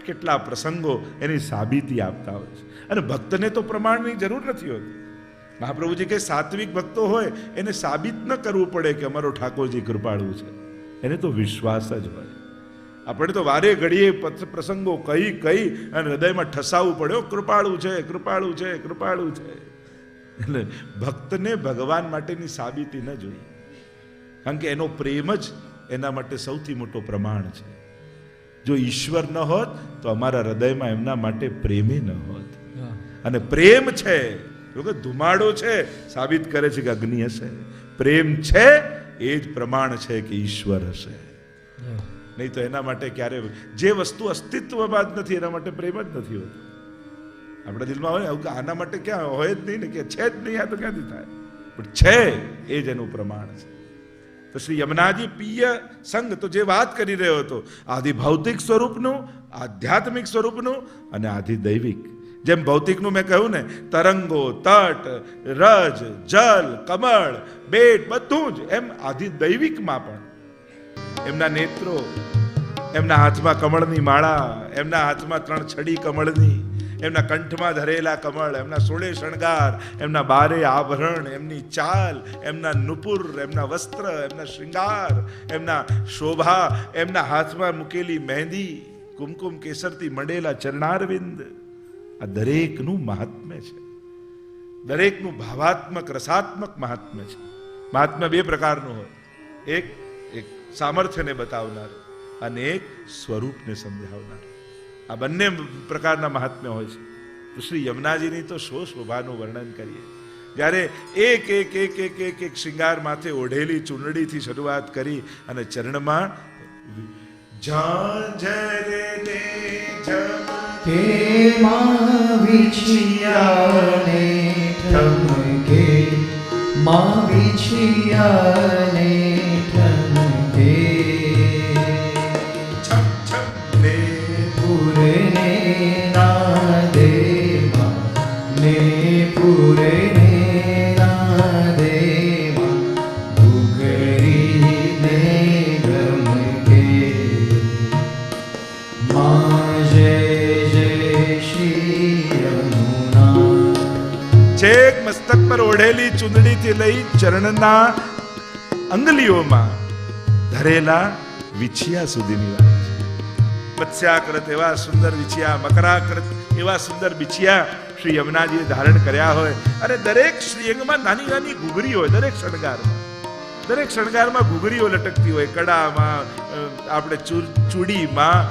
કેટલા પ્રસંગો એની સાબિતી આપતા હોય છે. અને ભક્તને તો પ્રમાણની જરૂર નથી હોતી. મહાપ્રભુજી કે સાત્વિક ભક્તો હોય એને સાબિત ન કરવું પડે કે અમારો ઠાકોરજી કૃપાળુ છે, એને તો વિશ્વાસ જ હોય. આપણે તો વારે ઘડીએ પ્રસંગો કહી અને હૃદયમાં ઠસાવવું પડે, કૃપાળુ છે, કૃપાળુ છે, કૃપાળુ છે. એટલે ભક્તને ભગવાન માટેની સાબિતી ન જોઈએ, કારણ કે એનો પ્રેમ જ એના માટે સૌથી મોટો પ્રમાણ છે. જો ઈશ્વર ન હોત તો અમારા હૃદયમાં એમના માટે પ્રેમે ન હોત. અને પ્રેમ છે ધુમાડો છે સાબિત કરે છે કે અગ્નિ હશે. પ્રેમ છે એ જ પ્રમાણ છે કે ઈશ્વર હશે. નહીં તો એના માટે ક્યારે જે વસ્તુ અસ્તિત્વમાં જ નથી એના માટે પ્રેમ જ નથી હોતો. આપણા દિલમાં હોય આના માટે ક્યાં હોય જ નહીં ને, કે છે જ નહીં, આ તો ક્યાંથી થાય? પણ છે એ જ એનું પ્રમાણ છે. તો શ્રી યમુનાજી પિય સંગ તો જે વાત કરી રહ્યો હતો, આદિ ભૌતિક સ્વરૂપનું, આધ્યાત્મિક સ્વરૂપનું અને આદિ દૈવિક. જેમ ભૌતિકનું મેં કહ્યું ને, તરંગો, તટ, રજ, જલ, કમળ, બેટ બધું જ, એમ આદિ દૈવિકમાં પણ એમના નેત્રો, એમના હાથમાં કમળની માળા, એમના હાથમાં 3 છડી કમળની, એમના કંઠમાં ધરેલા કમળ, એમના 16 શણગાર, એમના 12 આભરણ, એમની ચાલ, એમના નુપુર, એમના વસ્ત્ર, એમના શ્રૃંગાર, એમના શોભા, એમના હાથમાં મૂકેલી મહેંદી, કુમકુમ કેસરથી મંડેલા ચરણારવિંદ, આ દરેકનું મહાત્મ્ય છે. દરેકનું ભાવાત્મક રસાત્મક મહાત્મ્ય છે. મહાત્મ્ય 2 પ્રકારનું હોય, એક સામર્થ્યને બતાવનાર અને એક સ્વરૂપને સમજાવનાર. આ બંને પ્રકારના મહાત્મ્ય હોય છે. તો શ્રી યમુનાજીની તો શોભાનું વર્ણન કરીએ. જ્યારે એક શૃંગાર માથે ઓઢેલી ચૂંદડીથી શરૂઆત કરી અને ચરણમાં ઝાંઝરને ઝમકે માં વિછિયાને ઠમકે, માં વિછિયાને ઠમકે, છમ છમ ને પૂરને નાદે માં, ને પૂરને નાદે માં, ભૂખરીને ગમકે, માં જય જય શ્રી યમુના. છેક મસ્તક પર ઓઢેલી ચૂંદડીથી લઈ ચરણના અંગલીઓમાં ધરેલા વિછિયા સુધીની વાત છે. મત્સ્યાકૃત એવા સુંદર વિછિયા, મકરાકૃત એવા સુંદર વિછિયા શ્રી યમુનાજીએ ધારણ કર્યા હોય. અને દરેક શ્રીઅંગમાં નાની નાની ઘૂઘરી હોય. દરેક શણગારમાં ઘૂઘરીઓ લટકતી હોય. કડામાં, આપણે ચૂડીમાં,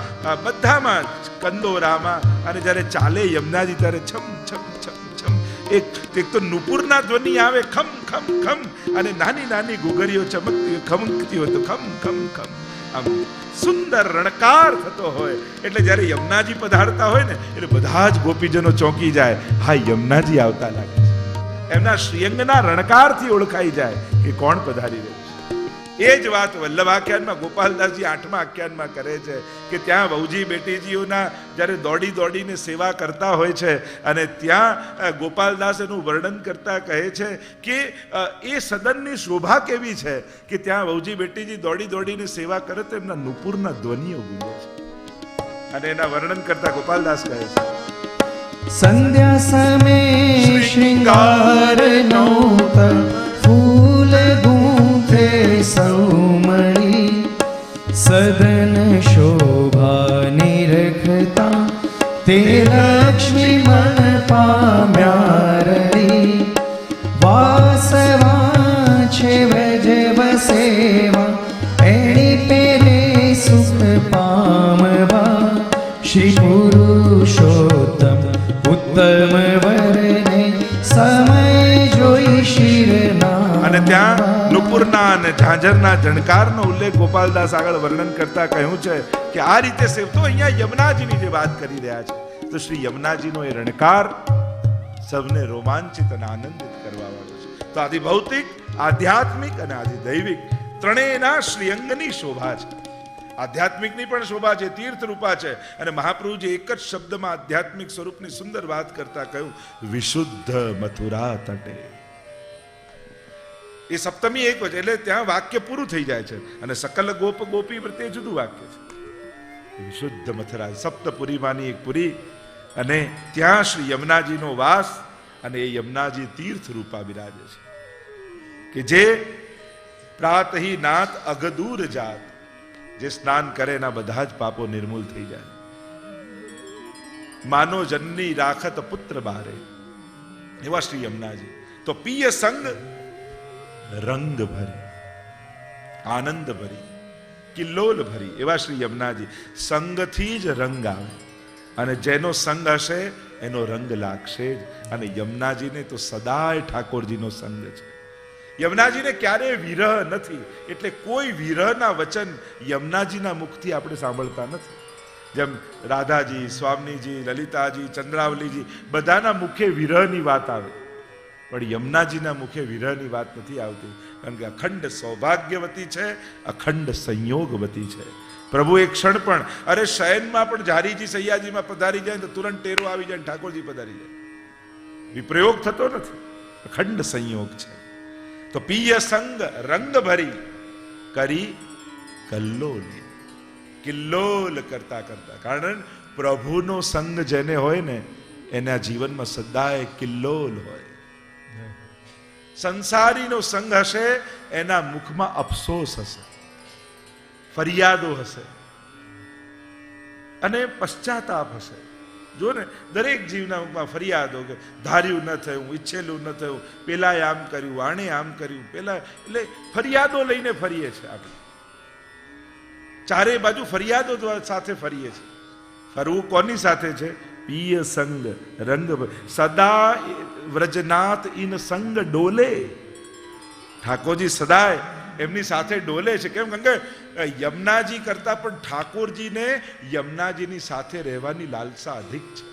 બધામાં, કંદોરામાં. અને જ્યારે ચાલે યમુનાજી ત્યારે છમ છમ છમ છમ, એક તો નુપુરના ધ્વનિ આવે, ખમ ખમ ખમ, અને નાની નાની ઘૂઘરીઓ ચમકતી ખમકતી હોય તો ખમ ખમ ખમ, આમ સુંદર રણકાર થતો હોય. એટલે જ્યારે યમુનાજી પધારતા હોય ને એટલે બધા જ ગોપીજનો ચોંકી જાય, હા યમુનાજી આવતા લાગે છે. એમના શ્રીઅંગના રણકારથી ઓળખાઈ જાય કે કોણ પધારી રહ્યું છે. એ જ વાત વલ્લભ આખ્યાનમાં ગોપાલદાસજી 8મા આખ્યાનમાં કરે છે કે ત્યાં વહુજી બેટીજીઓના જ્યારે દોડી દોડીને સેવા કરતા હોય છે અને ત્યાં ગોપાલદાસ એનું વર્ણન કરતા કહે છે કે એ સદનની શોભા કેવી છે કે ત્યાં વહુજી બેટીજી દોડી દોડીને સેવા કરે તો એમના નુપુરના ધ્વનિઓ ગુંજે છે. અને એના વર્ણન કરતા ગોપાલદાસ કહે છે, સંધ્યા સમય શ્રૃંગાર નૌત, ફૂલ ગૂંથે સૌમણી, સદન શોભા નિરખતા, તે લક્ષ્મી મન પામ્યા રડી, વાસવા છે વજ વસેવા, એણી પેરે સુખ પામવા, શ્રી પુરુષોત્તમ ઉત્તમ વરને સમય જોઈ શિરના. અને ત્યાં નુપુરના અને ઝાંઝરના ઝણકારનો ઉલ્લેખ ગોપાલદાસ આગળ વર્ણન કરતા કહ્યું છે કે આ રીતે સેવતો. અહીંયા યમુનાજીની જે વાત કરી રહ્યા છે તો શ્રી યમુનાજીનો એ રણકાર સૌને રોમાંચિત અને આનંદિત કરવા વાળો છે. તો આદિ ભૌતિક, આધ્યાત્મિક અને આદિ દૈવિક ત્રણેયના શ્રીઅંગની શોભા છે. આધ્યાત્મિકની પણ શોભા છે, તીર્થરૂપા છે. અને મહાપ્રભુજી એક જ શબ્દમાં આધ્યાત્મિક સ્વરૂપની સુંદર વાત કરતા કહ્યું, વિશુદ્ધ મથુરા તટે. એ સપ્તમી એક વચન એટલે ત્યાં વાક્ય પૂરું થઈ જાય છે. અને સકલ ગોપ ગોપી પ્રત્યે જુદું વાક્ય છે. વિશુદ્ધ મથરા, સપ્તપુરીમાંની એક પુરી, અને ત્યાં શ્રી યમુનાજીનો વાસ, અને એ યમુનાજી તીર્થ રૂપા બિરાજે છે કે જે પ્રાતહિ નાથ અગદૂર જાત, જે સ્નાન કરે એના બધા જ પાપો નિર્મૂલ થઈ જાય. માનો જનની રાખત પુત્ર બારે, એવા શ્રી યમુનાજી. તો પિય સંગ રંગ ભરી, આનંદ ભરી, કિલ્લોલ ભરી, એવા શ્રી યમુનાજી. સંગથી જ રંગ આવે, અને જેનો સંગ હશે એનો રંગ લાગશે જ. અને યમુનાજીને તો સદાય ઠાકોરજીનો સંગ છે. યમુનાજીને ક્યારેય વિરહ નથી, એટલે કોઈ વિરહના વચન યમુનાજીના મુખથી આપણે સાંભળતા નથી. જેમ રાધાજી, સ્વામીજી, લલિતાજી, ચંદ્રાવલીજી, બધાના મુખે વિરહની વાત આવે, પણ યમુનાજીના મુખે વિરહની વાત નથી આવતી, કારણ કે અખંડ સૌભાગ્યવતી છે, અખંડ સંયોગવતી છે. પ્રભુ એક ક્ષણ પણ, અરે શયનમાં પણ જારીજી સૈયાજીમાં પધારી જાય તો તુરંત ટેરો આવી જાય, ઠાકોરજી પધારી જાય. વિપ્રયોગ થતો નથી, અખંડ સંયોગ છે. તો પિય સંગ રંગ ભરી કરી કલ્લોલ, કિલ્લોલ કરતા કરતા. કારણ પ્રભુનો સંગ જેને હોય ને એના જીવનમાં સદાય કિલ્લોલ હોય. સંસારીનો સંગ હશે એના મુખમાં અફસોસ હશે, ફરિયાદો હશે, અને પશ્ચાતાપ હશે. જો ને દરેક જીવના મુખમાં ફરિયાદો, કે ધાર્યું ન થયું, ઈચ્છેલું ન થયું, પેલાએ આમ કર્યું, આણે આમ કર્યું, પેલા, એટલે ફરિયાદો લઈને ફરીએ છીએ આપણે. ચારે બાજુ ફરિયાદો સાથે ફરીએ છીએ. ફરવું કોની સાથે છે? પિય સંગ રંગ, સદા વ્રજનાથ ઇન સંગ ડોલે. ઠાકોરજી સદાય એમની સાથે ડોલે છે. કેમ? કારણ કે યમુનાજી કરતા પણ ઠાકોરજીને યમુનાજીની સાથે રહેવાની લાલસા અધિક છે.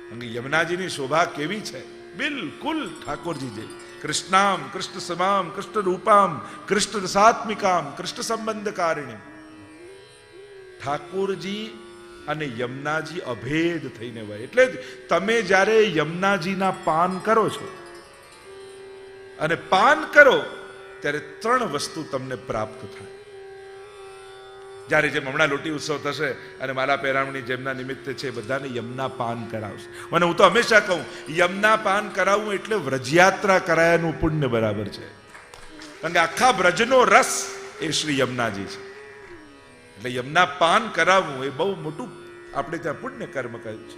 કારણ કે યમુનાજીની શોભા કેવી છે? બિલકુલ ઠાકોરજી જેવી. કૃષ્ણામ કૃષ્ણ સમામ કૃષ્ણ રૂપામ કૃષ્ણ રસાત્મિકામ કૃષ્ણ સંબંધકારિણી. ઠાકોરજી અને યમુનાજી અભેદ થઈને હોય. એટલે જ તમે જ્યારે યમુનાજીના પાન કરો છો, અને પાન કરો ત્યારે 3 વસ્તુ તમને પ્રાપ્ત થાય. જ્યારે જેમ હમણાં લોટી ઉત્સવ થશે અને માલા પહેરામણી જેમના નિમિત્તે છે, બધાને યમુના પાન કરાવશે. અને હું તો હંમેશા કહું, યમુના પાન કરાવવું એટલે વ્રજયાત્રા કરાયાનું પુણ્ય બરાબર છે. કારણ કે આખા વ્રજનો રસ એ શ્રી યમુનાજી છે. એટલે યમુના પાન કરાવવું એ બહુ મોટું આપણે ત્યાં પુણ્ય કર્મ કહ્યું છે.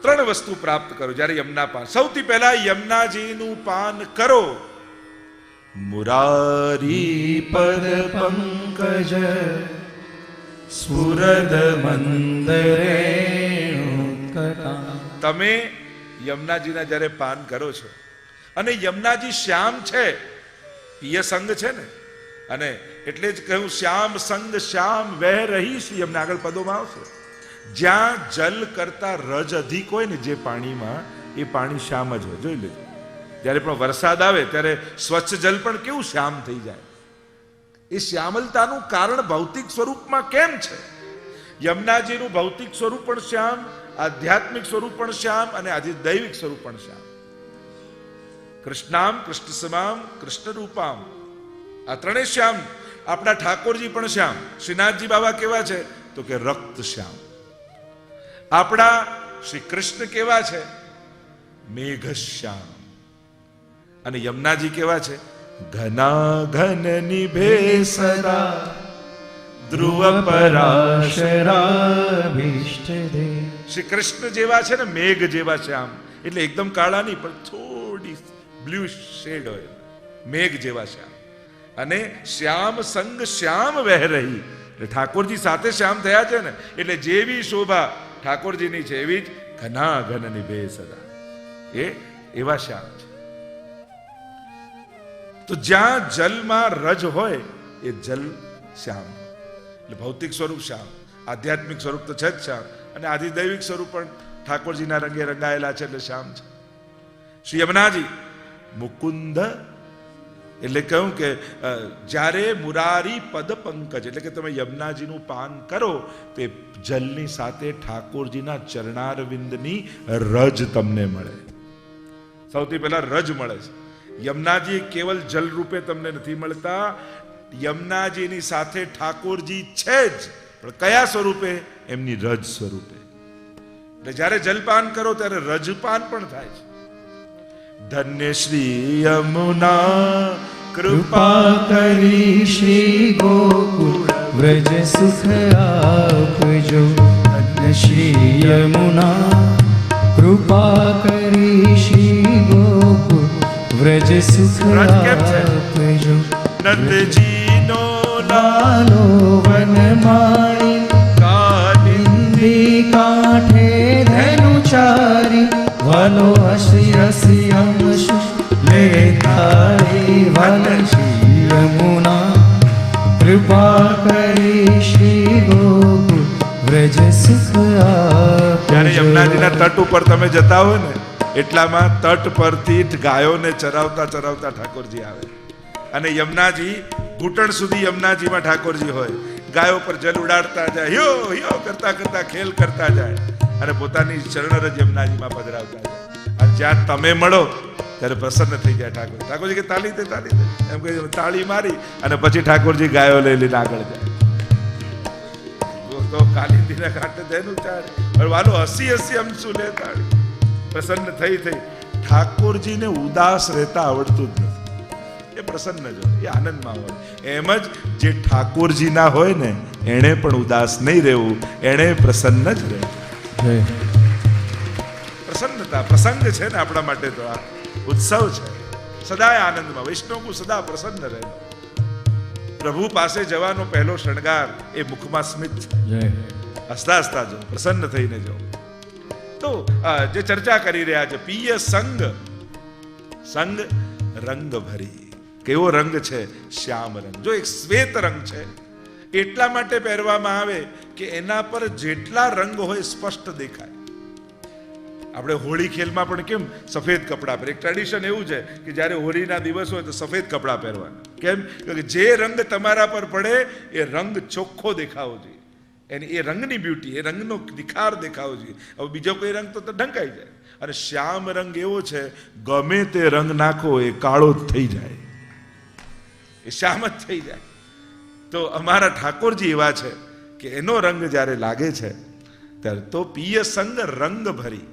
3 વસ્તુ પ્રાપ્ત કરો જ્યારે યમુના પાન. સૌથી પહેલા યમુનાજીનું પાન કરો. મુરારી પદ પંકજ સ્ફુરદ મંદરેણુકટા. તમે યમુનાજીના જ્યારે પાન કરો છો, અને યમુનાજી શ્યામ છે, પિય સંગ છે ને, અને એટલે જ કહ્યું શ્યામ સંગ શ્યામ વહ રહીશ. યમુના આગળ પદોમાં આવશે. જ્યાં જલ કરતા રજ અધિક હોય ને જે પાણીમાં, એ પાણી શ્યામ જ હોય. જોઈ લેજો, જ્યારે પણ વરસાદ આવે ત્યારે સ્વચ્છ જલ પણ કેવું શ્યામ થઈ જાય. એ શ્યામલતાનું કારણ ભૌતિક સ્વરૂપમાં કેમ છે? યમુનાજીનું ભૌતિક સ્વરૂપ પણ શ્યામ, આધ્યાત્મિક સ્વરૂપ પણ શ્યામ, અને આજે દૈવિક સ્વરૂપ પણ શ્યામ. કૃષ્ણામ કૃષ્ણ સમામ કૃષ્ણ રૂપામ, આ 3 શ્યામ. આપણા ઠાકોરજી પણ શ્યામ. શ્રીનાથજી બાબા કેવા છે? તો કે રક્ત શ્યામ. આપણા શ્રી કૃષ્ણ કેવા છે? મેઘ શ્યામ. અને યમુનાજી કેવા છે? ઘના ઘન નિભે સદા ધ્રુવ પરાશરાભીષ્ટ દે. શ્રી કૃષ્ણ જેવા છે ને મેઘ જેવા શ્યામ, એટલે એકદમ કાળા નહીં, પણ થોડી બ્લુ શેડ હોય, મેઘ જેવા શ્યામ. અને શ્યામ સંગ શ્યામ વહ રહી, એટલે ઠાકોરજી સાથે શ્યામ થયા છે ને, એટલે જેવી શોભા ઠાકોરજીની છે એવી જ ઘના ઘન નિભે સદા, એ એવા શ્યામ છે. તો જ્યાં જલમાં રજ હોય એ જલ શ્યામ, એટલે ભૌતિક સ્વરૂપ શ્યામ, આધ્યાત્મિક સ્વરૂપ તો છે જ શ્યામ, અને આધિદૈવિક સ્વરૂપ પણ ઠાકોરજીના રંગે રંગાયેલા છે, એટલે શ્યામ છે. શ્રી યમુનાજી મુકુંદ, એટલે કહ્યું કે જ્યારે મુરારી પદ પંકજ, એટલે કે તમે યમુનાજીનું પાન કરો તે જલની સાથે ઠાકોરજીના ચરણારવિંદની રજ તમને મળે. સૌથી પહેલા રજ મળે છે. યમુનાજી કેવલ જલ રૂપે તમને નથી મળતા, યમુનાજીની સાથે ઠાકોરજી છે જ, પણ કયા સ્વરૂપે? એમની રજ સ્વરૂપે. એટલે જ્યારે જલપાન કરો ત્યારે રજપાન પણ થાય છે. ધન્ય શ્રી યમુના કૃપા કરી શ્રી ગોકુળ વ્રજ સુખ આપજો. ધન્ય શ્રી યમુના કૃપા કરી શ્રી ગોકુળ વ્રજ સુખ વ્રજ કેમ છે? આપજો. નંદજીનો લાલો વનમાળી કાલિંદી કાંઠે ધનુચારી વાલો હસી હસી અંશુ લેતારી વાલ શ્રી યમુના કૃપા કરી શ્રી ગોકુળ વ્રજ સુખ જ્યારે આપજો. યમુનાજીના તટ ઉપર તમે જતા હોય ને, એટલામાં તટ પરથી ગાયોને ચરાવતા ચરાવતા ઠાકોરજી આવે, અને યમુનાજી ઘૂંટણ સુધી યમુનાજીમાં ઠાકોરજી હોય. ગાયો પર જલ ઉડાડતા જાય, યો યો કરતા કરતા ખેલ કરતા જાય, અને પોતાની ચરણરજ યમુનાજીમાં પધરાવતા જાય. અને જ્યાં તમે મળો ત્યારે પ્રસન્ન થઈ જાય ઠાકોર. ઠાકોરજી કે તાળી દે એમ કહી તાળી મારી, અને પછી ઠાકોરજી ગાયો લઈ લઈને આગળ જાય. તો કાલિંદીના કાંઠે તેનું ચારે વાલો હસી હસી અંશુ લે તાળી. પ્રસન્ન થઈ ઠાકોરજીને ઉદાસ રહેતા આવડતું જ નથી. એ પ્રસન્ન જ હોય, એ આનંદમાં હોય. એમ જ જે ઠાકોરજીના હોય ને, એણે પણ ઉદાસ નહીં રહેવું, એણે પ્રસન્ન જ રહેવું. પ્રસન્નતા પ્રસંગ છે ને આપણા માટે, તો આ ઉત્સવ છે. સદાય આનંદમાં વૈષ્ણવ સદા પ્રસન્ન રહે. પ્રભુ પાસે જવાનો પહેલો શણગાર એ મુખમાં સ્મિત છે. હસતા હસતા જો, પ્રસન્ન થઈને જો. તો જે ચર્ચા કરી રહ્યા છે, પિય સંગ સંગ રંગ ભરી. કેવો રંગ છે? શ્યામ રંગ. જો એક શ્વેત રંગ છે, એટલા માટે પહેરવામાં આવે કે એના પર જેટલા રંગ હોય સ્પષ્ટ દેખાય. આપણે હોળી ખેલમાં પણ કેમ સફેદ કપડાં પહેરે? એક ટ્રેડિશન એવું છે કે જ્યારે હોળીના દિવસ હોય તો સફેદ કપડાં પહેરવાના. કેમ? કે જે રંગ તમારા પર પડે એ રંગ ચોખ્ખો દેખાવો જોઈએ. એની એ રંગની બ્યુટી, એ રંગનો નિખાર દેખાવો જોઈએ. હવે બીજો કોઈ રંગ તો ઢંકાઈ જાય. અને શ્યામ રંગ એવો છે, ગમે તે રંગ નાખો એ કાળો જ થઈ જાય, એ શ્યામ જ થઈ જાય. તો અમારા ઠાકોરજી એવા છે કે એનો રંગ જ્યારે લાગે છે ત્યારે તો પિય સંગ રંગ ભરી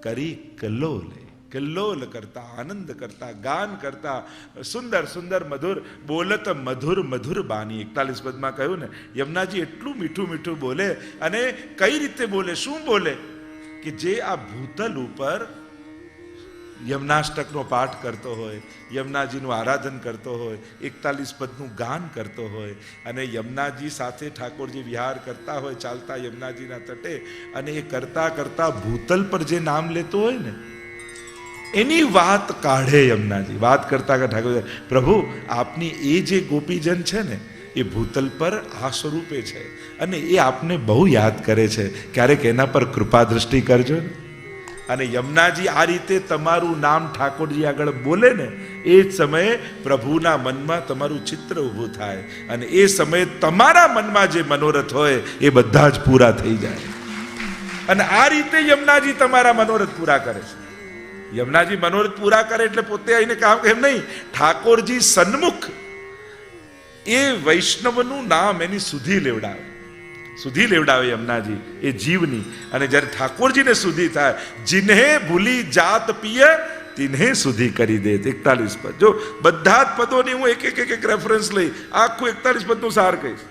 કરી કલ્લોલે. કલ્લોલ કરતા, આનંદ કરતા, ગાન કરતા, સુંદર સુંદર મધુર બોલત મધુર મધુર બાની. 41 પદમાં કહ્યું ને, યમુનાજી એટલું મીઠું મીઠું બોલે. અને કઈ રીતે બોલે? શું બોલે? કે જે આ ભૂતલ ઉપર યમુનાષ્ટકનો પાઠ કરતો હોય, યમુનાજીનું આરાધન કરતો હોય, 41 પદનું ગાન કરતો હોય, અને યમુનાજી સાથે ઠાકોરજી વિહાર કરતા હોય ચાલતા યમુનાજીના તટે, અને એ કરતા કરતા ભૂતલ પર જે નામ લેતો હોય ને, એની વાત કાઢે યમુનાજી. વાત કરતા કે ઠાકોરજી, પ્રભુ આપની એ જે ગોપીજન છે ને, એ ભૂતલ પર આ સ્વરૂપે છે, અને એ આપને બહુ યાદ કરે છે. ક્યારેક એના પર કૃપા દ્રષ્ટિ કરજો ને. અને યમુનાજી આ રીતે તમારું નામ ઠાકોરજી આગળ બોલે ને, એ જ સમયે પ્રભુના મનમાં તમારું ચિત્ર ઊભું થાય, અને એ સમયે તમારા મનમાં જે મનોરથ હોય એ બધા જ પૂરા થઈ જાય. અને આ રીતે યમુનાજી તમારા મનોરથ પૂરા કરે છે. યમુનાજી મનોરથ પૂરા કરે એટલે પોતે આવીને કામ એમ નહીં, ઠાકોરજી સન્મુખ એ વૈષ્ણવનું નામ એની સુધી લેવડાવે. સુધી લેવડાવે યમુનાજી એ જીવની. અને જ્યારે ઠાકોરજીને સુધી થાય, जिन्हे ભૂલી જાત પિય तिन्हे સુધી કરી દે. 41 પદ. જો બધા જ પદોની હું એક રેફરન્સ લઈ આખું 41 પદનું સાર કહીશ.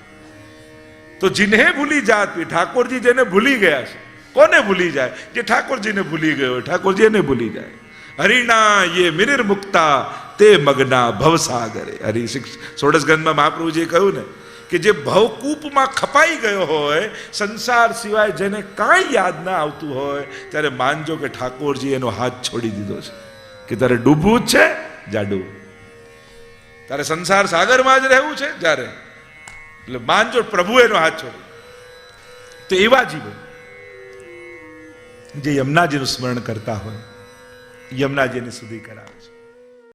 તો जिन्हे ભૂલી જાત પિય, ઠાકોરજી જેને ભૂલી ગયા છે. કોને ભૂલી જાય? જે ઠાકોરજીને ભૂલી ગયો, ઠાકોરજી એને ભૂલી જાય. હરિના યે મિનિર મુક્તા તે મગના ભવસાગરે. હરિ 16 ગ્રંથમાં મહાપ્રભુજીએ કહ્યું ને કે જે ભવકૂપમાં ખપાઈ ગયો હોય, સંસાર સિવાય જેને કાંઈ યાદ ના આવતું હોય, ત્યારે માનજો કે ઠાકોરજી એનો હાથ છોડી દીધો છે. કે તારે ડૂબવું જ છે, જા ડૂબ. તારે સંસાર સાગરમાં જ રહેવું છે, જ્યારે એટલે માનજો પ્રભુ એનો હાથ છોડી. તો એવા જીવો જે યમુનાજીનું સ્મરણ કરતા હોય, યમુનાજીને સુધી કરાવે છે.